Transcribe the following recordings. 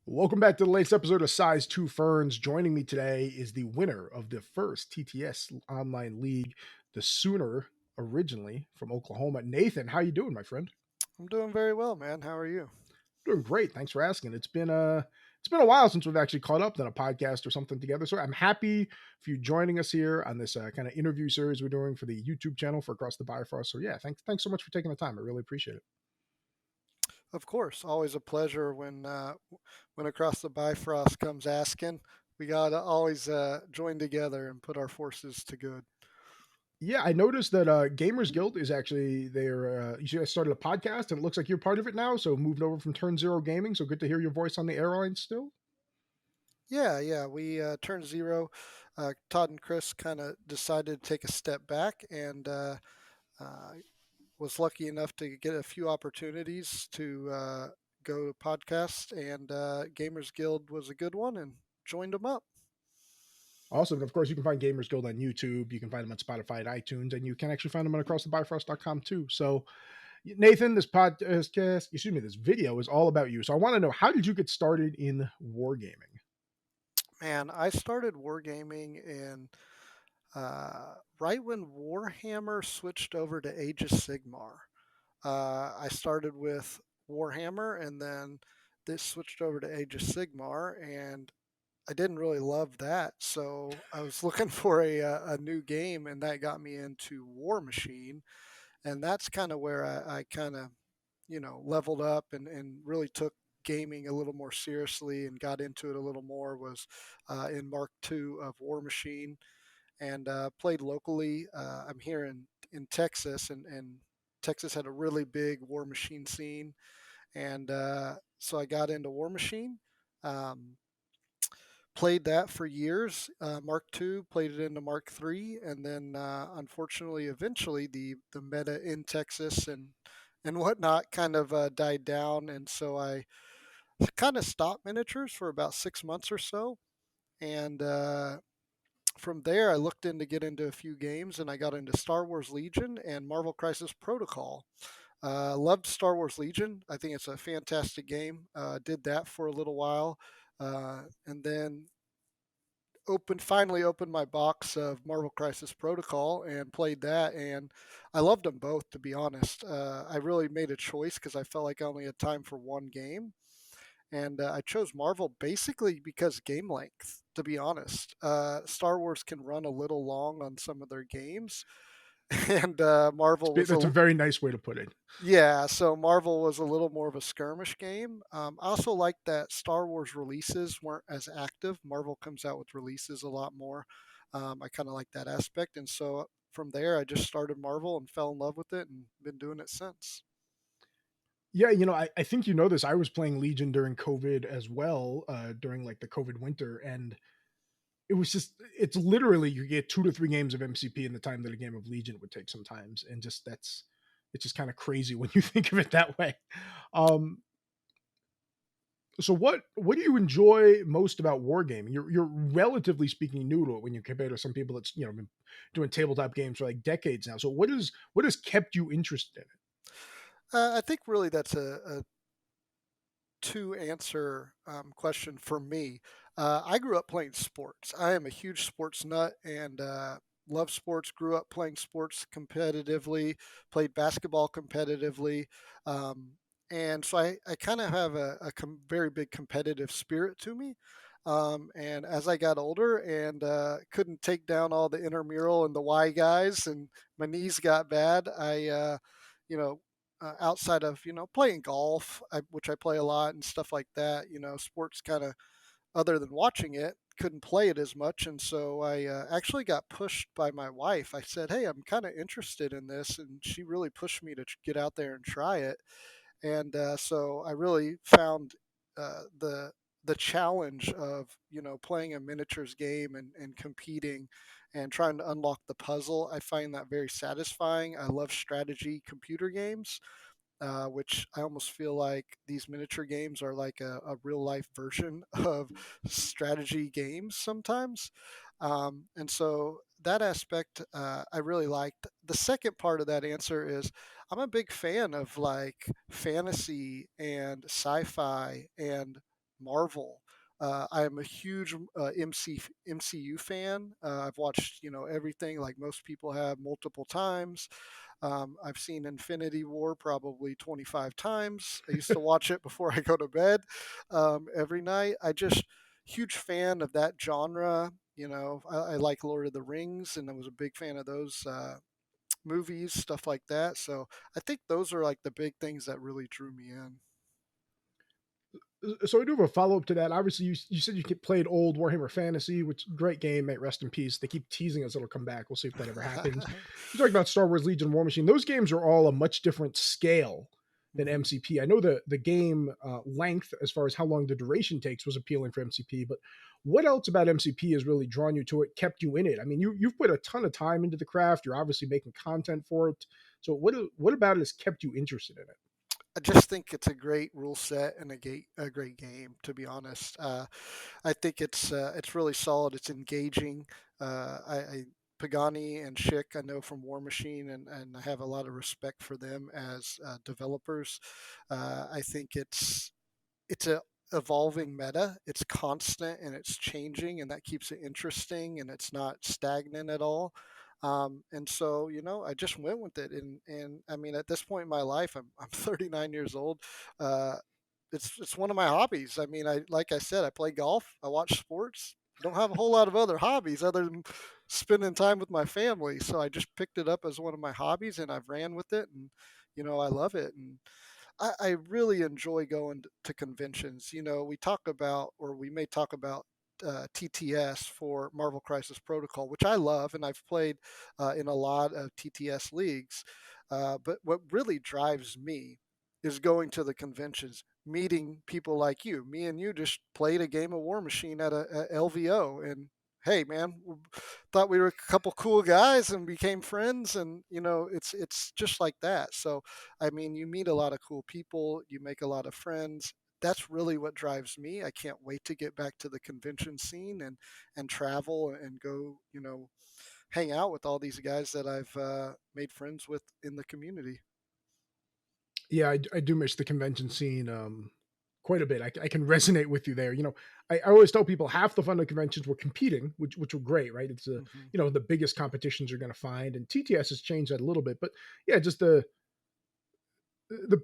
Welcome back to the latest episode of Size 2 Ferns. Joining me today is the winner of the first TTS online league, the Sooner, originally from Oklahoma. Nathan, how you doing, my friend? I'm doing very well, man. How are you? Doing great. Thanks for asking. It's been a while since we've actually caught up on a podcast or something together. So I'm happy for you joining us here on this kind of interview series we're doing for the YouTube channel for Across the Bifrost. So yeah, thanks so much for taking the time. I really appreciate it. Of course, always a pleasure when Across the Bifrost comes asking. We gotta always join together and put our forces to good. Yeah, I noticed that Gamers Guild is actually there. You guys started a podcast, and it looks like you're part of it now. So moved over from Turn Zero Gaming. So good to hear your voice on the airline still. Yeah. We turned zero. Todd and Chris kind of decided to take a step back, and uh, was lucky enough to get a few opportunities to go to podcast. And Gamers Guild was a good one, and joined them up. Awesome. And of course, you can find Gamers Guild on YouTube. You can find them on Spotify and iTunes, and you can actually find them on acrossthebifrost.com too. So, Nathan, this video is all about you. So I want to know, how did you get started in wargaming? Man, I started wargaming in right when Warhammer switched over to Age of Sigmar. I started with Warhammer, and then this switched over to Age of Sigmar, and I didn't really love that. So I was looking for a new game, and that got me into War Machine. And that's kind of where I kind of, leveled up and really took gaming a little more seriously and got into it a little more was in Mark II of War Machine, and played locally. I'm here in Texas, and Texas had a really big War Machine scene, and so I got into War Machine. Um, Played that for years. Mark II, played it into Mark III, and then unfortunately, eventually, the meta in Texas and whatnot kind of died down, and so I kind of stopped miniatures for about 6 months or so, and from there, I looked in to get into a few games, and I got into Star Wars Legion and Marvel Crisis Protocol. Loved Star Wars Legion. I think it's a fantastic game. Did that for a little while, and then finally opened my box of Marvel Crisis Protocol and played that, and I loved them both, to be honest. I really made a choice because I felt like I only had time for one game, and I chose Marvel basically because game length. To be honest, Star Wars can run a little long on some of their games, and Marvel was That's a very nice way to put it. yeah. So Marvel was a little more of a skirmish game. I also like that Star Wars releases weren't as active. Marvel comes out with releases a lot more. I kind of like that aspect, and so from there, I just started Marvel and fell in love with it, and been doing it since. Yeah, I think you know this. I was playing Legion during COVID as well, during like the COVID winter, and it's literally you get 2 to 3 games of MCP in the time that a game of Legion would take sometimes, and just that's it's just kind of crazy when you think of it that way. Um, so what do you enjoy most about wargaming? You're relatively speaking new to it when you compare to some people that's been doing tabletop games for like decades now. So what has kept you interested in it? I think really that's a two answer question for me. I grew up playing sports. I am a huge sports nut and love sports. Grew up playing sports competitively, played basketball competitively. Um, and so I kind of have a very big competitive spirit to me. And as I got older and couldn't take down all the intramural and the Y guys, and my knees got bad, you know, outside of playing golf, which I play a lot and stuff like that. Sports kind of other than watching it, couldn't play it as much, and so I actually got pushed by my wife. I said, "Hey, I'm kind of interested in this," and she really pushed me to get out there and try it. And so I really found the challenge of playing a miniatures game and competing and trying to unlock the puzzle. I find that very satisfying. I love strategy computer games, which I almost feel like these miniature games are like a real life version of strategy games sometimes. And so that aspect I really liked. The second part of that answer is I'm a big fan of like fantasy and sci fi and Marvel. I am a huge MCU fan. I've watched everything like most people have multiple times. I've seen Infinity War probably 25 times. I used to watch it before I go to bed every night. I just huge fan of that genre. I like Lord of the Rings, and I was a big fan of those movies, stuff like that. So I think those are like the big things that really drew me in. So I do have a follow up to that. Obviously, you said you played old Warhammer Fantasy, which great game, mate. Rest in peace. They keep teasing us it'll come back. We'll see if that ever happens. You talk about Star Wars Legion, War Machine. Those games are all a much different scale than Mhm. MCP. I know the game length, as far as how long the duration takes, was appealing for MCP. But what else about MCP has really drawn you to it, kept you in it? I mean, you've put a ton of time into the craft. You're obviously making content for it. So what about it has kept you interested in it? I just think it's a great rule set and a great game. To be honest, I think it's really solid. It's engaging. I Pagani and Schick, I know from War Machine, and I have a lot of respect for them as developers. I think it's a evolving meta. It's constant and it's changing, and that keeps it interesting and it's not stagnant at all. And so, I just went with it. And I mean, at this point in my life, I'm 39 years old. Uh, it's one of my hobbies. I mean, like I said, I play golf. I watch sports. Don't have a whole lot of other hobbies other than spending time with my family. So I just picked it up as one of my hobbies, and I've ran with it, and I love it. And I really enjoy going to conventions. We talk about, or we may talk about, TTS for Marvel Crisis Protocol, which I love, and I've played in a lot of TTS leagues. But what really drives me is going to the conventions, meeting people like you. Me and you just played a game of War Machine at a LVO, and hey, man, thought we were a couple cool guys and became friends, and it's just like that. So I mean, you meet a lot of cool people, you make a lot of friends. That's really what drives me. I can't wait to get back to the convention scene and travel and go, hang out with all these guys that I've made friends with in the community. Yeah, I do miss the convention scene quite a bit. I can resonate with you there. I always tell people half the fun of conventions were competing, which were great, right? It's Hmm. the biggest competitions you're going to find, and TTS has changed that a little bit. But yeah, just the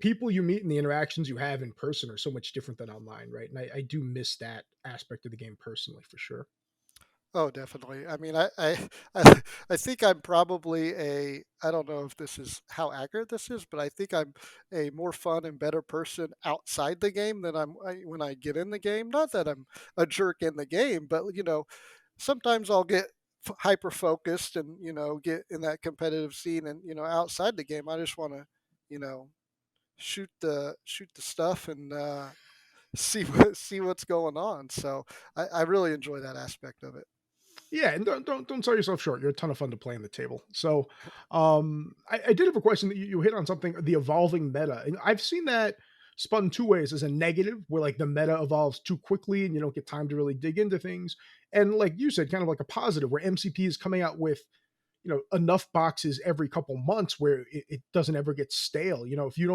people you meet and the interactions you have in person are so much different than online, right? And I do miss that aspect of the game personally, for sure. Oh, definitely. I mean, I think I'm probably I don't know if this is how accurate this is, but I think I'm a more fun and better person outside the game than when I get in the game. Not that I'm a jerk in the game, but sometimes I'll get hyper focused and get in that competitive scene, and outside the game, I just want to you know shoot the stuff and see what's going on. So I really enjoy that aspect of it. Yeah, and don't sell yourself short. You're a ton of fun to play on the table. So, I did have a question that you hit on something, the evolving meta, and I've seen that spun two ways: as a negative, where like the meta evolves too quickly and you don't get time to really dig into things, and like you said, kind of like a positive, where MCP is coming out with enough boxes every couple months where it doesn't ever get stale. If you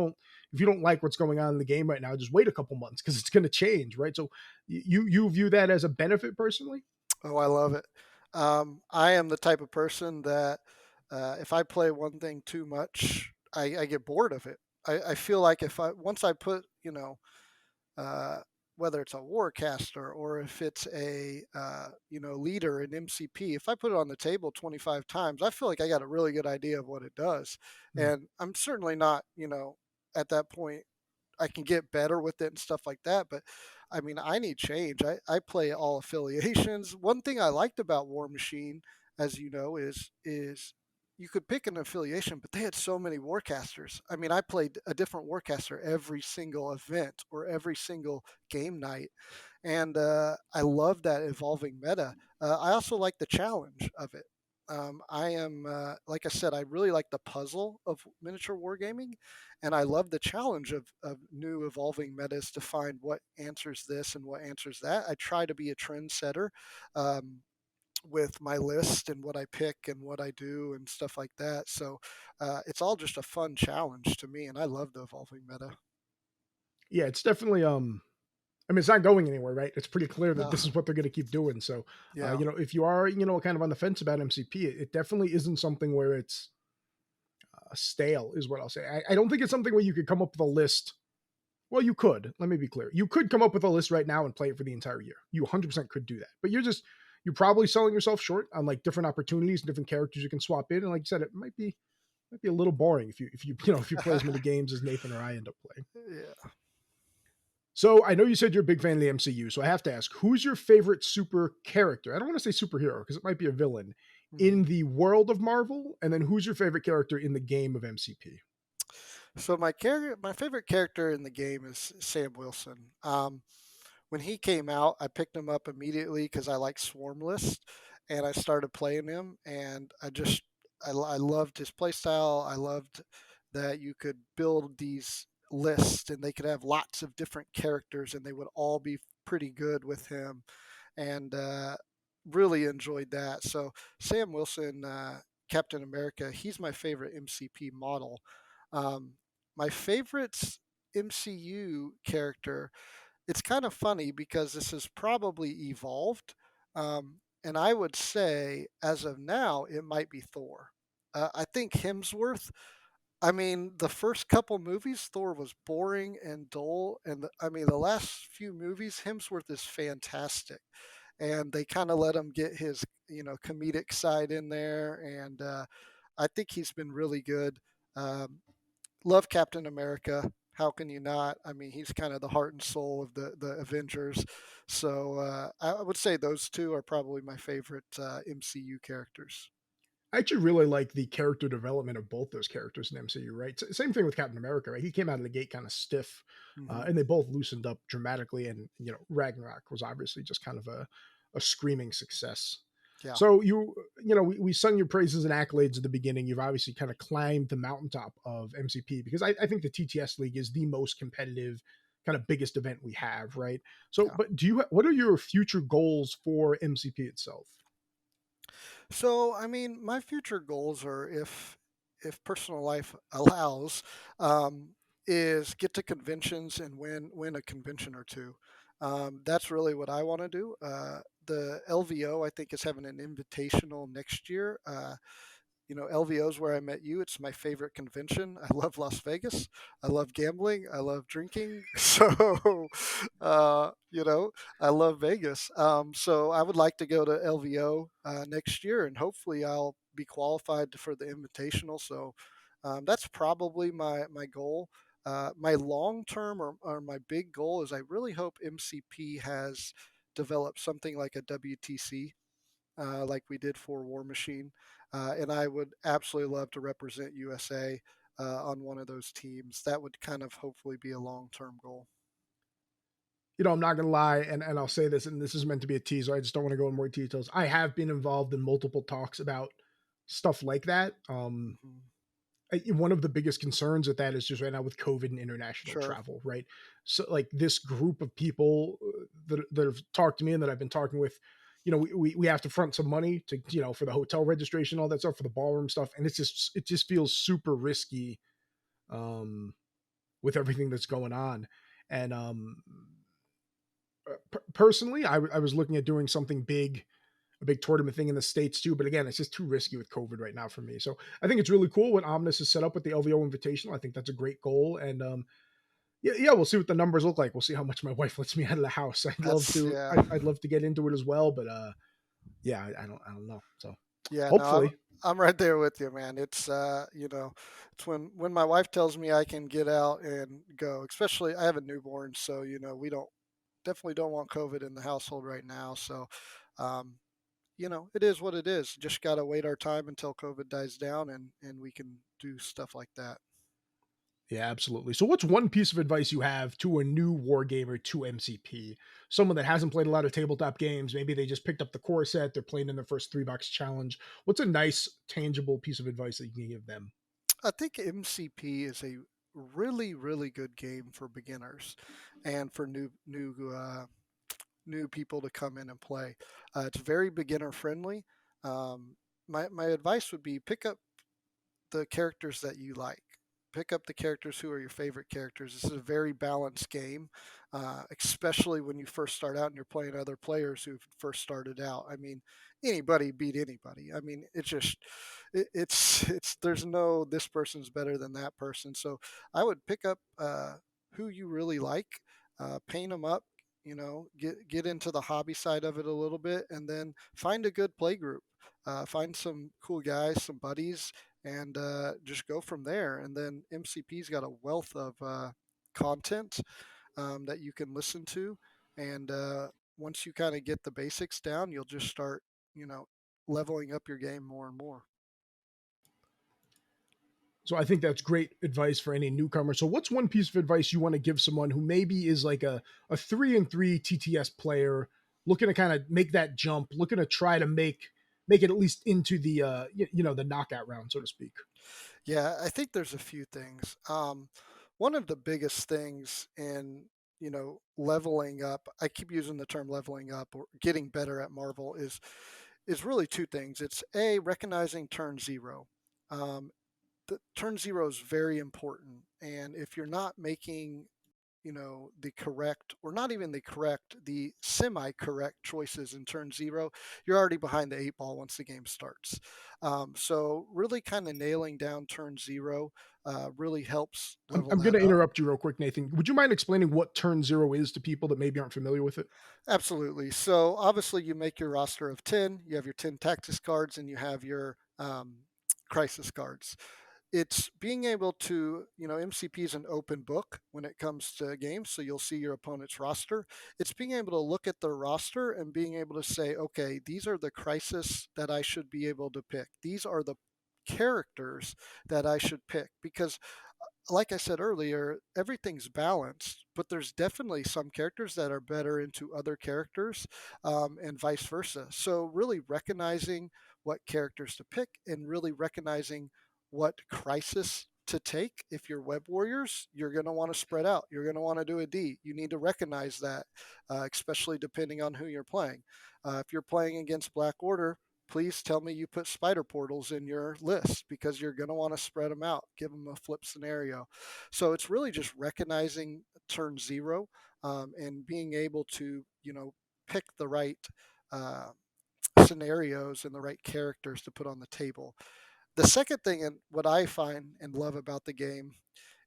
don't like what's going on in the game right now, just wait a couple months because it's going to change, right? So you view that as a benefit personally. Oh, I love it. I am the type of person that if I play one thing too much, I get bored of it. I feel like if I once I put uh, whether it's a warcaster or if it's a leader in MCP, if I put it on the table 25 times, I feel like I got a really good idea of what it does, Mm. and I'm certainly not at that point. I can get better with it and stuff like that. But I mean, I need change. I play all affiliations. One thing I liked about War Machine, as you know, is you could pick an affiliation, but they had so many warcasters. I mean, I played a different warcaster every single event or every single game night, and I love that evolving meta. I also like the challenge of it. I am, like I said, I really like the puzzle of miniature wargaming, and I love the challenge of new evolving metas to find what answers this and what answers that. I try to be a trendsetter um, with my list and what I pick and what I do and stuff like that. So it's all just a fun challenge to me, and I love the evolving meta. Yeah, it's definitely I mean, it's not going anywhere, right? It's pretty clear that No, this is what they're going to keep doing. So, yeah. if you are, kind of on the fence about MCP, it definitely isn't something where it's stale, is what I'll say. I don't think it's something where you could come up with a list. Well, you could. Let me be clear. You could come up with a list right now and play it for the entire year. You 100% could do that. But you're probably selling yourself short on like different opportunities and different characters you can swap in. And like you said, it might be a little boring if you play as many games as Nathan or I end up playing. Yeah. So I know you said you're a big fan of the MCU. So I have to ask, who's your favorite super character? I don't want to say superhero because it might be a villain Mhm. in the world of Marvel, and then who's your favorite character in the game of MCP? So my favorite character in the game is Sam Wilson. When he came out, I picked him up immediately because I like Swarm List, and I started playing him, and I loved his playstyle. I loved that you could build these lists, and they could have lots of different characters, and they would all be pretty good with him, and really enjoyed that. So Sam Wilson, Captain America, he's my favorite MCP model. Um, my favorite MCU character, it's kind of funny because this has probably evolved. And I would say, as of now, it might be Thor. I think Hemsworth, I mean, the first couple movies, Thor was boring and dull. And I mean, the last few movies, Hemsworth is fantastic. And they kind of let him get his, comedic side in there. And I think he's been really good. Um, Love Captain America. How can you not? I mean, he's kind of the heart and soul of the Avengers. So I would say those two are probably my favorite MCU characters. I actually really like the character development of both those characters in MCU, right? Same thing with Captain America, right? He came out of the gate kind of stiff, Hmm. and they both loosened up dramatically. And Ragnarok was obviously just kind of a screaming success. Yeah, So we sung your praises and accolades at the beginning. You've obviously kind of climbed the mountaintop of MCP because I think the TTS League is the most competitive, kind of biggest event we have, right? So, yeah. but what are your future goals for MCP itself? So I mean, my future goals are, if personal life allows, um, is get to conventions and win a convention or two. That's really what I want to do. The LVO, I think, is having an invitational next year. LVO is where I met you. It's my favorite convention. I love Las Vegas. I love gambling. I love drinking. So, I love Vegas. So I would like to go to LVO next year, and hopefully I'll be qualified for the invitational. So that's probably my goal. My long term or my big goal is I really hope MCP has developed something like a WTC, like we did for War Machine. And I would absolutely love to represent USA on one of those teams. That would kind of hopefully be a long term goal. I'm not gonna lie, and I'll say this, and this is meant to be a teaser. I just don't want to go in more details. I have been involved in multiple talks about stuff like that. Hmm. One of the biggest concerns with that is just right now with COVID and international Sure. travel, right? So, like this group of people that have talked to me and that I've been talking with, we have to front some money to for the hotel registration, all that stuff, for the ballroom stuff, and it just feels super risky um, with everything that's going on, and personally, I was looking at doing something big, a big tournament thing in the States too. But again, it's just too risky with COVID right now for me. So I think it's really cool what Omnis has set up with the LVO Invitational. I think that's a great goal. And yeah, we'll see what the numbers look like. We'll see how much my wife lets me out of the house. I'd love That's to, yeah. I'd love to get into it as well. But yeah, I don't know. So Yeah, no, hopefully, I'm right there with you, man. It's when my wife tells me I can get out and go. Especially, I have a newborn, so we definitely don't want COVID in the household right now. So, um, it is what it is. Just got to wait our time until COVID dies down, and we can do stuff like that. yeah, absolutely. So what's one piece of advice you have to a new wargamer to MCP? Someone that hasn't played a lot of tabletop games, maybe they just picked up the core set, they're playing in their first 3 box challenge. What's a nice, tangible piece of advice that you can give them? I think MCP is a really, really good game for beginners and for new people to come in and play. It's very beginner friendly. My advice would be pick up the characters that you like. pick up the characters who are your favorite characters. This is a very balanced game, especially when you first start out and you're playing other players who first started out. I mean, anybody beat anybody. I mean, it's just it's there's no this person's better than that person. So I would pick up who you really like, paint them up. Get into the hobby side of it a little bit, and then find a good play group. Find some cool guys, some buddies, and just go from there. And then MCP's got a wealth of content that you can listen to, and once you kind of get the basics down, you'll just start, you know, leveling up your game more and more. So I think that's great advice for any newcomer. So what's one piece of advice you want to give someone who maybe is like a 3-3 TTS player looking to kind of make that jump, looking to try to make it at least into the the knockout round, so to speak. Yeah, I think there's a few things. One of the biggest things in leveling up, I keep using the term leveling up or getting better at Marvel, is really two things. It's a recognizing turn zero. Um, the turn zero is very important, and if you're not making the correct, or not even the correct, the semi correct choices in turn zero, you're already behind the eight ball once the game starts. So really kind of nailing down turn zero really helps level I'm going that to up. interrupt you real quick, Nathan. Would you mind explaining what turn zero is to people that maybe aren't familiar with it? Absolutely. So obviously you make your roster of 10, you have your 10 tactics cards, and you have your crisis cards. It's being able to, MCP is an open book when it comes to games, so you'll see your opponent's roster. It's being able to look at their roster and being able to say, okay, these are the crisis that I should be able to pick. These are the characters that I should pick, because like I said earlier, everything's balanced, but there's definitely some characters that are better into other characters, and vice versa. So, really recognizing what characters to pick and really recognizing what crisis to take. If you're web warriors, you're going to want to spread out. You're going to want to do a D. You need to recognize that, especially depending on who you're playing. If you're playing against Black Order, please tell me you put spider portals in your list, because you're going to want to spread them out, give them a flip scenario. So it's really just recognizing turn zero, and being able to, pick the right uh, scenarios and the right characters to put on the table. The second thing, and what I find and love about the game,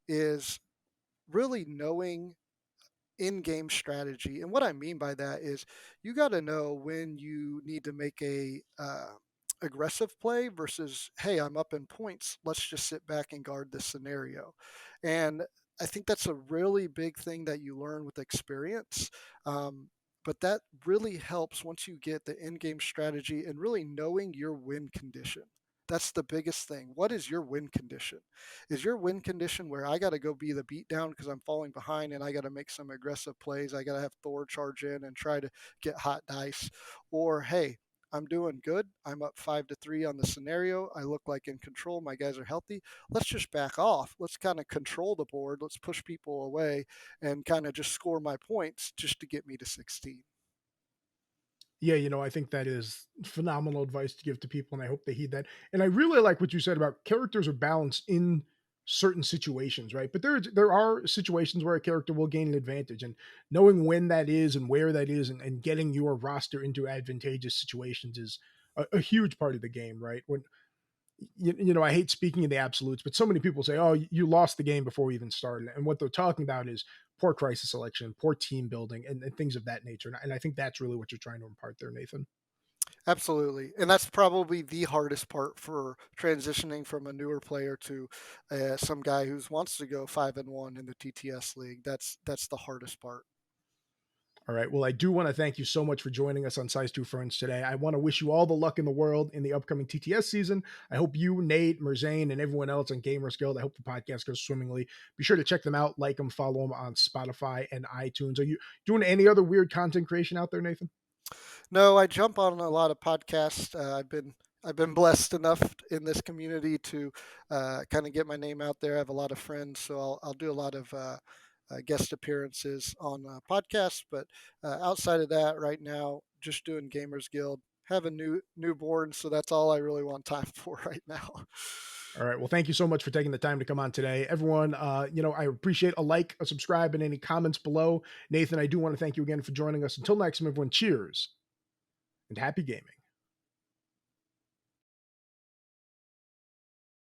is really knowing in-game strategy. And what I mean by that is you got to know when you need to make a aggressive play versus, hey, I'm up in points. Let's just sit back and guard this scenario. And I think that's a really big thing that you learn with experience. But that really helps once you get the in-game strategy and really knowing your win condition. That's the biggest thing. What is your win condition? Is your win condition where I got to go be the beatdown because I'm falling behind and I got to make some aggressive plays? I got to have Thor charge in and try to get hot dice. Or, hey, I'm doing good. I'm up 5-3 on the scenario. I look like in control. My guys are healthy. Let's just back off. Let's kind of control the board. Let's push people away and kind of just score my points just to get me to 16. Yeah, I think that is phenomenal advice to give to people, and I hope they heed that. And I really like what you said about characters are balanced in certain situations, right? But there are situations where a character will gain an advantage, and knowing when that is and where that is, and getting your roster into advantageous situations is a huge part of the game, right? When I hate speaking in the absolutes, but so many people say, "Oh, you lost the game before we even started," and what they're talking about is poor crisis selection, poor team building, and things of that nature. And I think that's really what you're trying to impart there, Nathan. Absolutely. And that's probably the hardest part for transitioning from a newer player to some guy who wants to go 5-1 in the TTS league. That's the hardest part. All right. Well, I do want to thank you so much for joining us on Size 2 Ferns today. I want to wish you all the luck in the world in the upcoming TTS season. I hope you, Nate, Merzane, and everyone else on Gamers Guild, I hope the podcast goes swimmingly. Be sure to check them out, like them, follow them on Spotify and iTunes. Are you doing any other weird content creation out there, Nathan? No, I jump on a lot of podcasts. I've been blessed enough in this community to kind of get my name out there. I have a lot of friends, so I'll do a lot of guest appearances on podcasts. But outside of that, right now, just doing Gamers Guild. Have a newborn, so that's all I really want time for right now. All right. Well, thank you so much for taking the time to come on today. Everyone, I appreciate a like, a subscribe, and any comments below. Nathan, I do want to thank you again for joining us. Until next time, everyone, cheers and happy gaming.